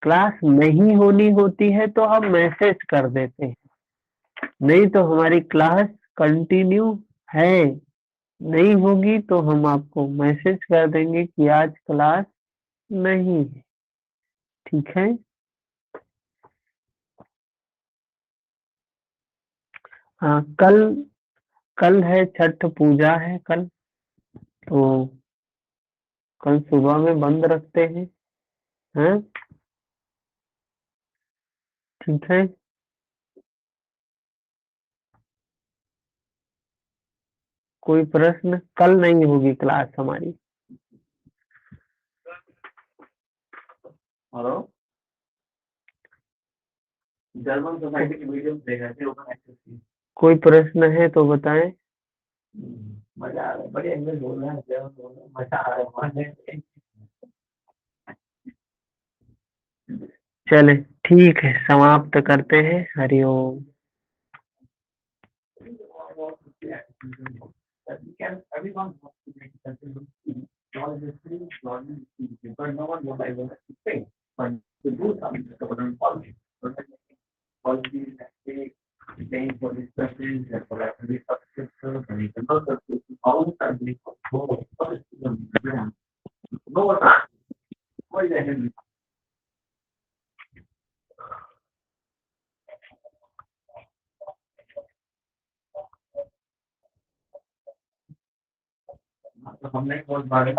क्लास नहीं होनी होती है तो हम मैसेज कर देते हैं, नहीं तो हमारी क्लास कंटिन्यू है। नहीं होगी तो हम आपको मैसेज कर देंगे कि आज क्लास नहीं है। ठीक है। हाँ, कल कल है छठ पूजा है कल, तो कल सुबह में बंद रखते हैं। हैं? ठीक है। कोई प्रश्न? कल नहीं होगी क्लास हमारी। हेलो, जर्मन सोसाइटी की वीडियो देखा थे, ओपन एक्सेस की। कोई प्रश्न है तो बताएं। मजा आ रहा है, बड़े अंदर बोल रहे हैं, जर्मन बोल रहे हैं, मजा आ रहा है। चले, ठीक है, समाप्त करते हैं। हरिओम। हमने बहुत बार